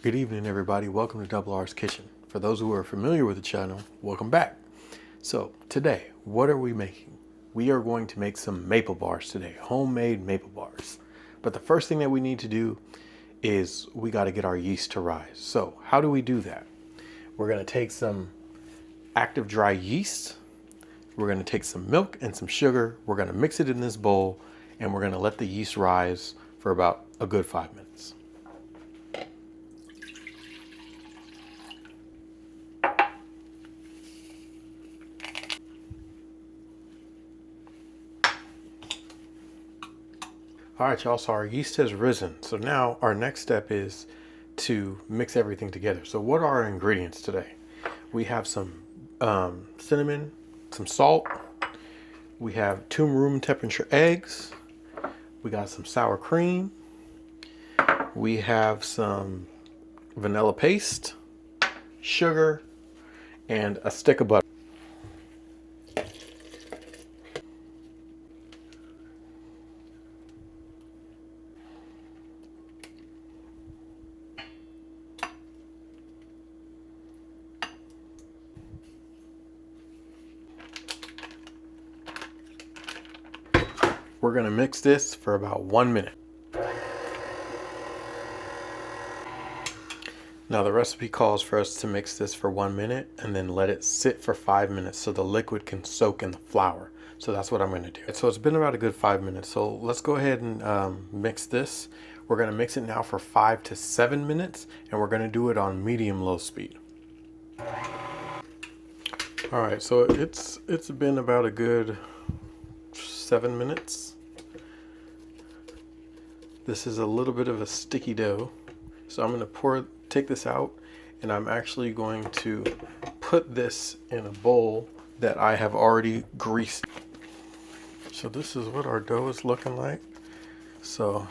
Good evening, everybody. Welcome to Double R's Kitchen. For those who are familiar with the channel, welcome back. So today, what are we making? We are going to make some maple bars today, homemade maple bars. But the first thing that we need to do is we got to get our yeast to rise. So how do we do that? We're going to take some active dry yeast. We're going to take some milk and some sugar. We're going to mix it in this bowl and we're going to let the yeast rise for about a good 5 minutes. All right, y'all, so our yeast has risen. So now our next step is to mix everything together. So what are our ingredients today? We have some cinnamon, some salt. We have 2 room temperature eggs. We got some sour cream. We have some vanilla paste, sugar, and a stick of butter. We're gonna mix this for about 1 minute. Now the recipe calls for us to mix this for 1 minute and then let it sit for 5 minutes so the liquid can soak in the flour. So that's what I'm gonna do. So it's been about a good 5 minutes. So let's go ahead and mix this. We're gonna mix it now for 5 to 7 minutes and we're gonna do it on medium-low speed. All right, so it's been about a good 7 minutes. This is a little bit of a sticky dough. So I'm gonna take this out and I'm actually going to put this in a bowl that I have already greased. So this is what our dough is looking like. So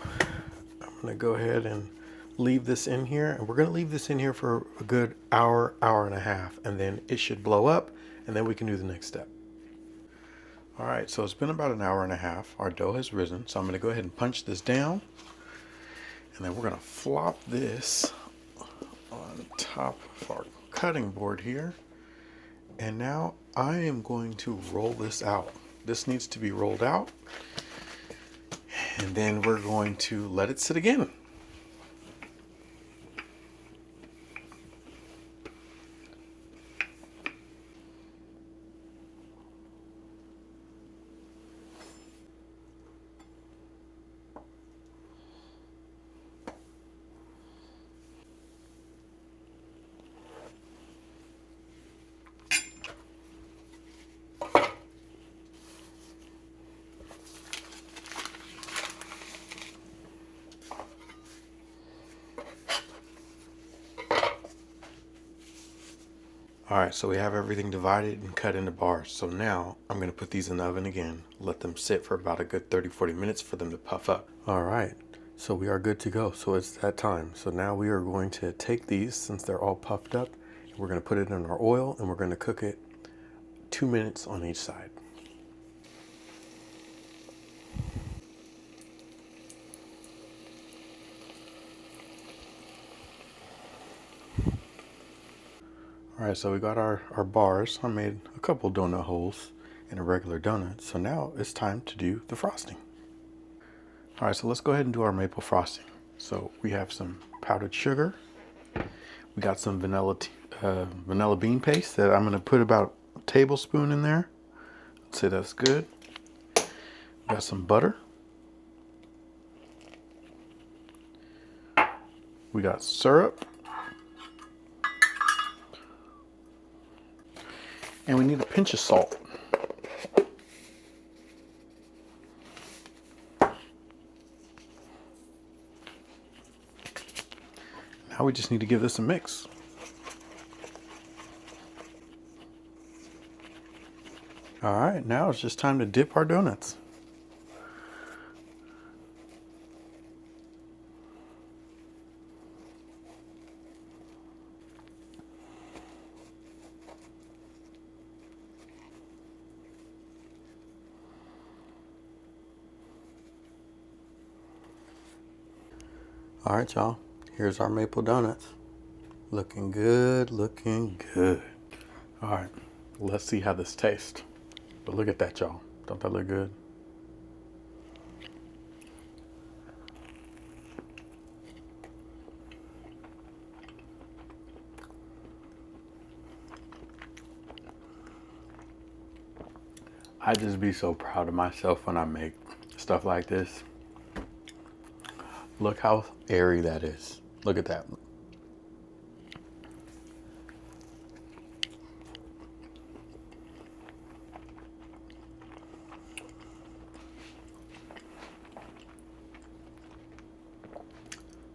I'm gonna go ahead and leave this in here, and we're gonna leave this in here for a good hour, hour and a half, and then it should blow up and then we can do the next step. All right, so it's been about an hour and a half. Our dough has risen. So I'm gonna go ahead and punch this down. And then we're gonna flop this on top of our cutting board here. And now I am going to roll this out. This needs to be rolled out. And then we're going to let it sit again. All right, so we have everything divided and cut into bars. So now I'm gonna put these in the oven again, let them sit for about a good 30-40 minutes for them to puff up. All right, so we are good to go. So it's that time. So now we are going to take these, since they're all puffed up, and we're gonna put it in our oil and we're gonna cook it 2 minutes on each side. All right, so we got our bars. I made a couple donut holes in a regular donut. So now it's time to do the frosting. All right, so let's go ahead and do our maple frosting. So we have some powdered sugar. We got some vanilla bean paste that I'm gonna put about a tablespoon in there. Let's say that's good. We got some butter. We got syrup. And we need a pinch of salt. Now we just need to give this a mix. All right, now it's just time to dip our donuts. All right, y'all, here's our maple donuts. Looking good, looking good. All right, let's see how this tastes. But look at that, y'all. Don't that look good? I just be so proud of myself when I make stuff like this. Look how airy that is. Look at that.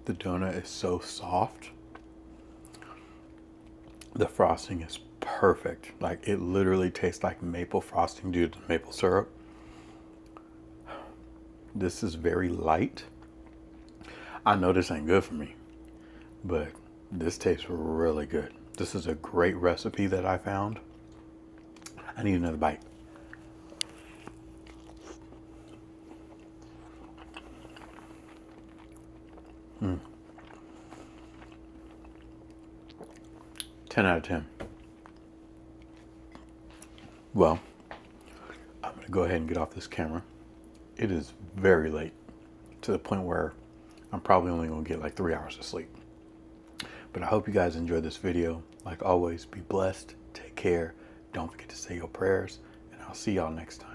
The donut is so soft. The frosting is perfect. Like, it literally tastes like maple frosting due to maple syrup. This is very light. I know this ain't good for me, but this tastes really good. This is a great recipe that I found. I need another bite. Mm. 10 out of 10. Well, I'm gonna go ahead and get off this camera. It is very late, to the point where I'm probably only gonna get like 3 hours of sleep. But I hope you guys enjoyed this video. Like always, be blessed, take care, don't forget to say your prayers, and I'll see y'all next time.